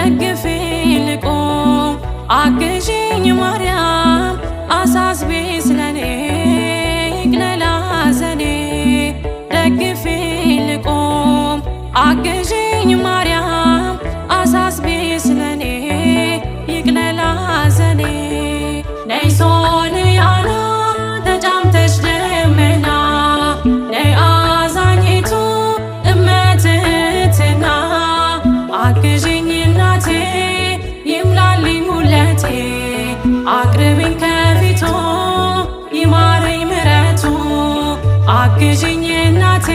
ደግፊኝ ልቁም አግዢኝ ማርያም አሳስቢ ስለኔ ይቅለል ሐዘኔ ደግፊኝ ልቁም አግዢኝ ማርያም አሳስቢ ስለኔ ይቅለል ሐዘኔ ነይ ሶርያና ተጫምተሽ ደመና ነይ አዛኝቱ እመትህትና አግዢኝ እናቴ ይምላልኝ ሁለቴ አቅርቢኝ ከፊቱ ይማረኝ ምሕረቱ አግዢኝ እናቴ